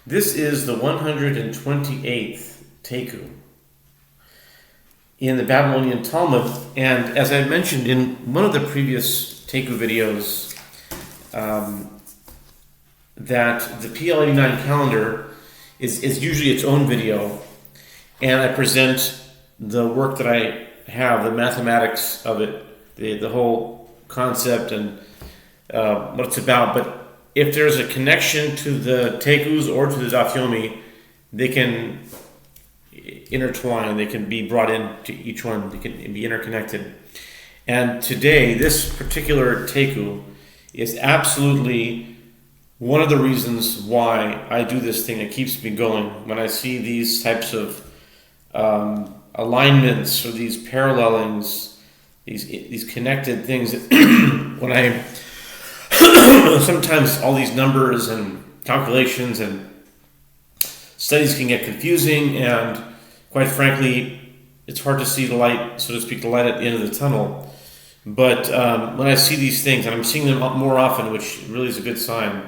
This is the 128th Taiku in the Babylonian Talmud, and as I mentioned in one of the previous Taiku videos, that the PL89 calendar is usually its own video, and I present the work that I have, the mathematics of it, the whole concept and what it's about. But if there's a connection to the Taikus or to the Daf Yomi, they can intertwine, they can be brought into each one, they can be interconnected. And today, this particular Taiku is absolutely one of the reasons why I do this thing. It keeps me going. When I see these types of alignments or these parallelings, these connected things, when I sometimes all these numbers and calculations and studies can get confusing, and quite frankly, it's hard to see the light, so to speak, the light at the end of the tunnel. But when I see these things, and I'm seeing them more often, which really is a good sign,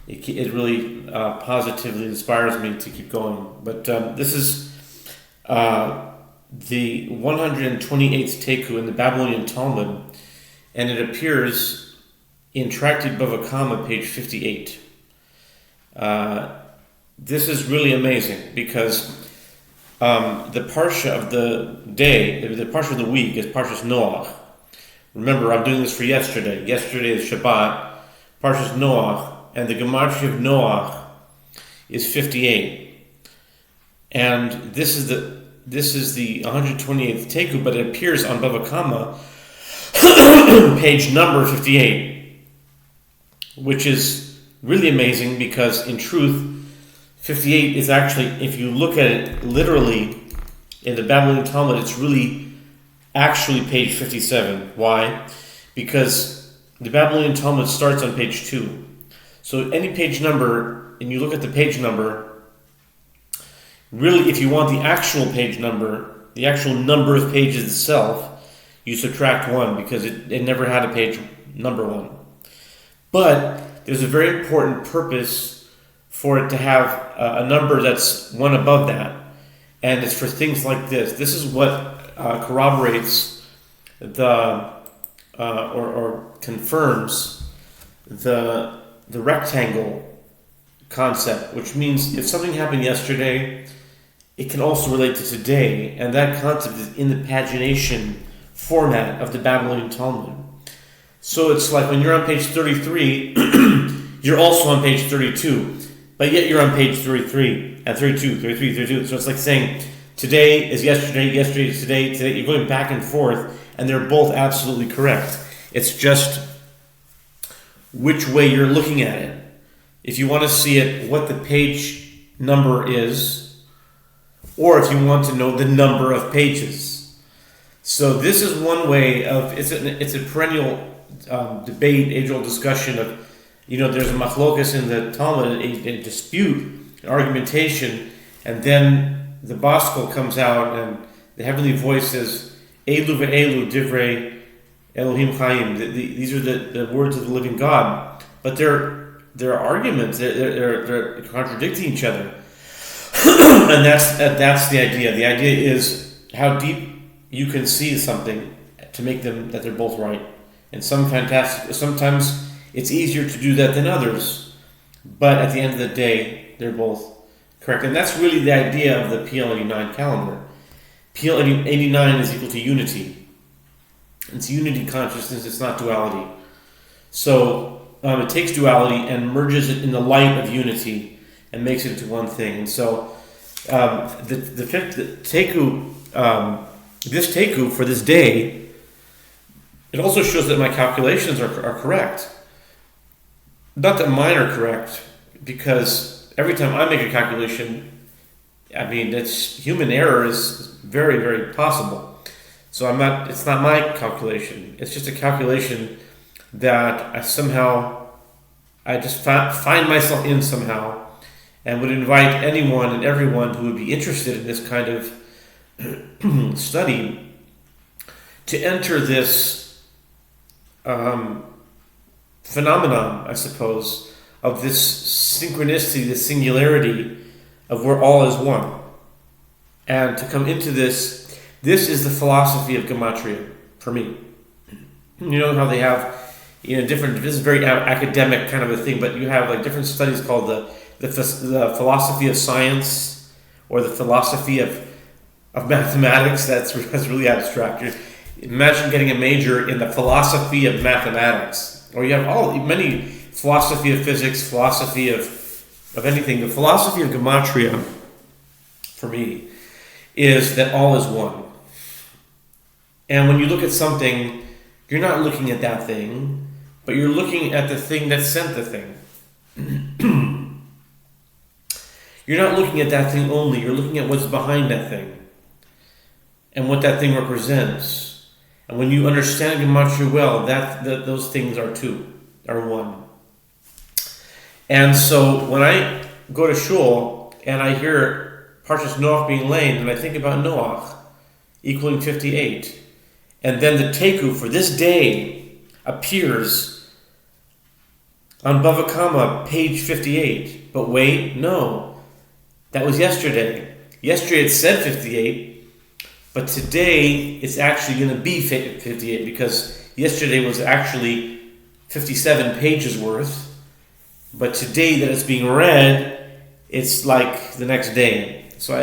it really positively inspires me to keep going. But this is the 128th Taiku in the Babylonian Talmud, and it appears in Tractate Bava Kamma, page 58. This is really amazing because the parsha of the day, the parsha of the week, is Parshas Noach. Remember, I'm doing this for yesterday. Yesterday is Shabbat, Parshas Noach, and the gematria of Noach is 58. And this is the 128th Taiku, but it appears on Bava Kamma, page number 58. Which is really amazing because in truth, 58 is actually, if you look at it literally in the Babylonian Talmud, it's really actually page 57. Why? Because the Babylonian Talmud starts on page 2. So any page number, and you look at the page number, really if you want the actual page number, the actual number of pages itself, you subtract 1 because it never had a page number 1. But there's a very important purpose for it to have a number that's one above that, and it's for things like this. This is what corroborates or confirms the rectangle concept, which means if something happened yesterday, it can also relate to today, and that concept is in the pagination format of the Babylonian Talmud. So it's like when you're on page 33, you're also on page 32, but yet you're on page 33, and 32, 33, 32. So it's like saying today is yesterday, yesterday is today, today. You're going back and forth, and they're both absolutely correct. It's just which way you're looking at it. If you want to see it, what the page number is, or if you want to know the number of pages. So this is one way of, it's a perennial debate, age-old discussion of, there's a machlokas in the Talmud, a dispute, an argumentation, and then the Baskel comes out and the heavenly voice says, Elu ve'elu divrei Elohim Chaim. These are the words of the living God. But they're arguments, they're contradicting each other. And that's the idea. The idea is how deep you can see something to make them that they're both right. And sometimes it's easier to do that than others, but at the end of the day, they're both correct. And that's really the idea of the PL89 calendar. PL89 is equal to unity. It's unity consciousness, it's not duality. So it takes duality and merges it in the light of unity and makes it into one thing. And so the Taiku, this Taiku for this day, it also shows that my calculations are correct. Not that mine are correct, because every time I make a calculation, human error is very, very possible. So it's not my calculation. It's just a calculation that I just find myself in somehow, and would invite anyone and everyone who would be interested in this kind of study to enter this phenomenon, I suppose, of this synchronicity, this singularity of where all is one. And to come into this is the philosophy of Gematria for me. You know how they have, different, this is very academic kind of a thing, but you have like different studies called the philosophy of science or the philosophy of mathematics. That's really abstract. Imagine getting a major in the philosophy of mathematics, or you have many philosophy of physics, philosophy of anything. The philosophy of Gematria, for me, is that all is one. And when you look at something, you're not looking at that thing, but you're looking at the thing that sent the thing. You're not looking at that thing only, you're looking at what's behind that thing and what that thing represents. And when you understand Gematria well, those things are one. And so when I go to shul and I hear Parshas Noach being laid, and I think about Noach equaling 58, and then the Taiku for this day appears on Bava Kamma, page 58. But wait, no, that was yesterday. Yesterday it said 58, but today it's actually going to be 58 because yesterday was actually 57 pages worth. But today that it's being read, it's like the next day. So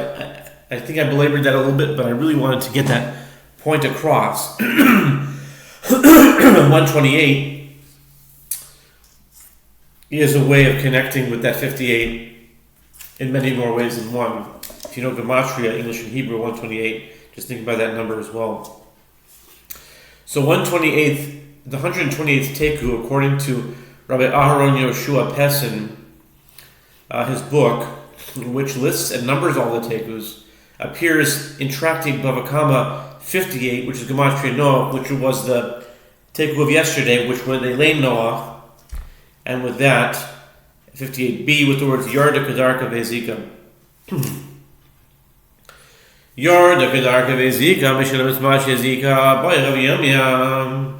I think I belabored that a little bit, but I really wanted to get that point across. 128 is a way of connecting with that 58 in many more ways than one. If you know Gematria, English and Hebrew, 128, just think about that number as well. So the 128th Taiku, according to Rabbi Aharon Yoshua Pessin, his book, which lists and numbers all the Taikus, appears in Tractate Bava Kamma 58, which is Gematria Noach, which was the Taiku of yesterday, which when they lay Noach, and with that, 58b with the words Yarda Kedarka Vezika. Yarda Kedarka Vezika, Mishalim Smash Yazika, Bayrav Yamyam.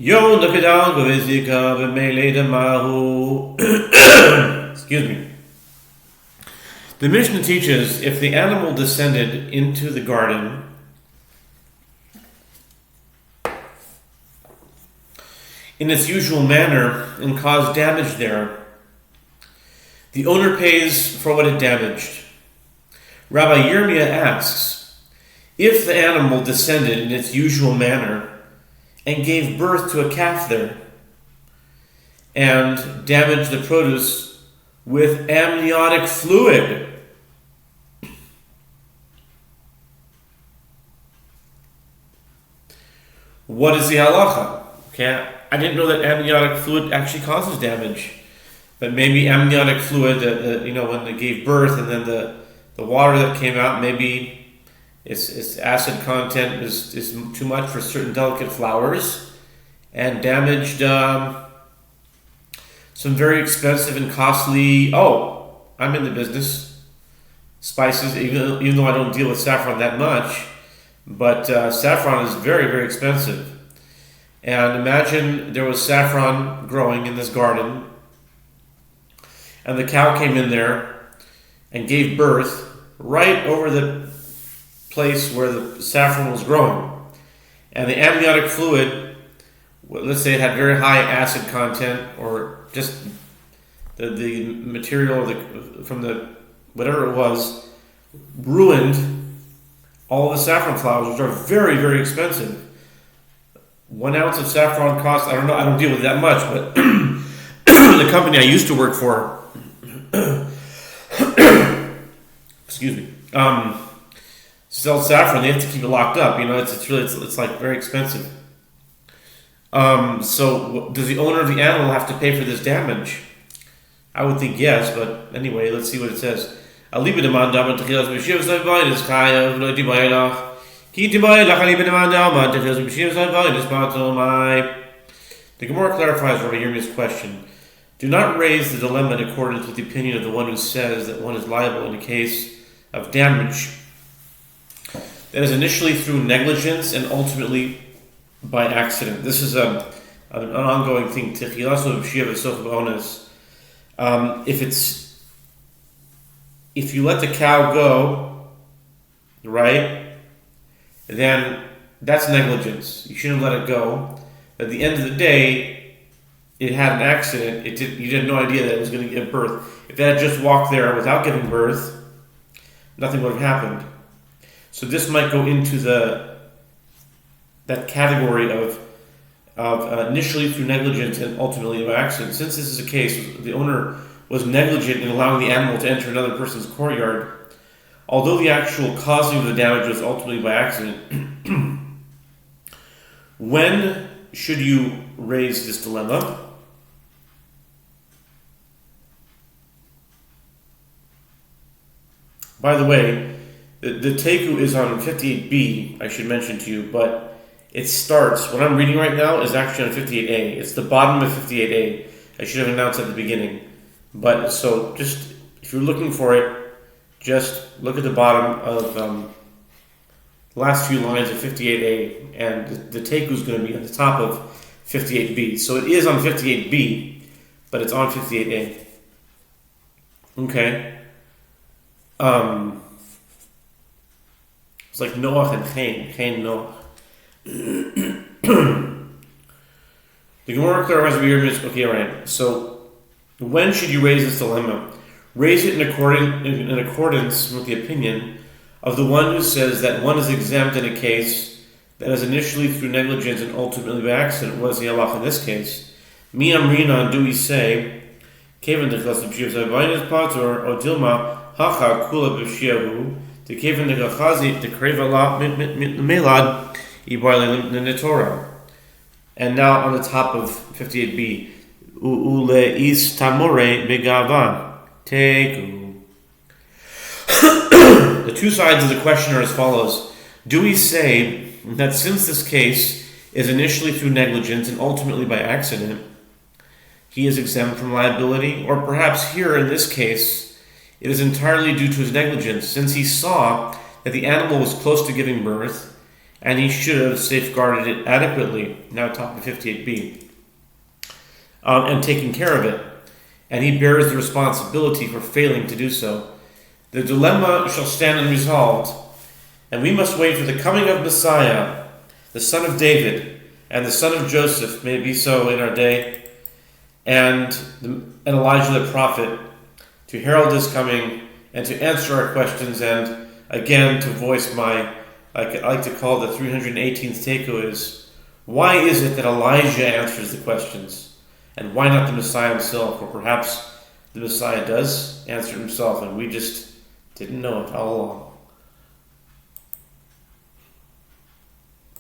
Yarda Kedarka Vezika, Bemele Damahu. Excuse me. The Mishnah teaches if the animal descended into the garden in its usual manner and caused damage there, the owner pays for what it damaged. Rabbi Yirmiyah asks, if the animal descended in its usual manner and gave birth to a calf there and damaged the produce with amniotic fluid, what is the halacha? Okay, I didn't know that amniotic fluid actually causes damage, but maybe amniotic fluid, when they gave birth and then the water that came out, maybe its acid content is too much for certain delicate flowers and damaged some very expensive and costly, I'm in the business, spices, even though I don't deal with saffron that much, but saffron is very, very expensive. And imagine there was saffron growing in this garden, and the cow came in there and gave birth right over the place where the saffron was growing. And the amniotic fluid, let's say it had very high acid content, or just the material from the whatever it was, ruined all the saffron flowers, which are very, very expensive. 1 ounce of saffron costs, I don't know, I don't deal with that much, but the company I used to work for, excuse me, sells saffron. They have to keep it locked up. It's like very expensive. So does the owner of the animal have to pay for this damage? I would think yes, but anyway, let's see what it says. The Gemara clarifies Rabbi Yirmiyah's question. Do not raise the dilemma in accordance with the opinion of the one who says that one is liable in a case of damage that is initially through negligence and ultimately by accident. This is an ongoing thing. If you let the cow go, right, then that's negligence. You shouldn't let it go. At the end of the day, it had an accident. You had no idea that it was going to give birth. If it had just walked there without giving birth, nothing would have happened. So this might go into that category of initially through negligence and ultimately by accident. Since this is a case, the owner was negligent in allowing the animal to enter another person's courtyard, although the actual causing of the damage was ultimately by accident. When should you raise this dilemma? By the way, the Taiku is on 58b, I should mention to you, but it starts, what I'm reading right now is actually on 58a. It's the bottom of 58a. I should have announced at the beginning. But so just, if you're looking for it, just look at the bottom of the last few lines of 58a, and the Taiku is going to be at the top of 58b. So it is on 58b, but it's on 58a. Okay. It's like Noach and Chain Noach. The Gemara clarifies okay, right. So when should you raise this dilemma? Raise it in accordance with the opinion of the one who says that one is exempt in a case that is initially through negligence and ultimately by accident. What is the halach in this case? Mi amrina, do we say, Kevin de Chassid Zabayin's patur or Dilma Hacha Kula B'Shiahu, the Kevin de Chazi, the Krevala Melad, Ibarle Netorah. And now on the top of 58b, Ule is Tamore Begava. Taiku. The two sides of the question are as follows. Do we say that since this case is initially through negligence and ultimately by accident, he is exempt from liability? Or perhaps here in this case, it is entirely due to his negligence, since he saw that the animal was close to giving birth and he should have safeguarded it adequately, now top of 58b, and taken care of it, and he bears the responsibility for failing to do so. The dilemma shall stand unresolved, and we must wait for the coming of Messiah, the son of David, and the son of Joseph, may it be so in our day, and Elijah the prophet, to herald his coming, and to answer our questions, and again to voice my, I like to call the 318th Taiku is, why is it that Elijah answers the questions? And why not the Messiah himself? Or perhaps the Messiah does answer himself and we just didn't know it all along.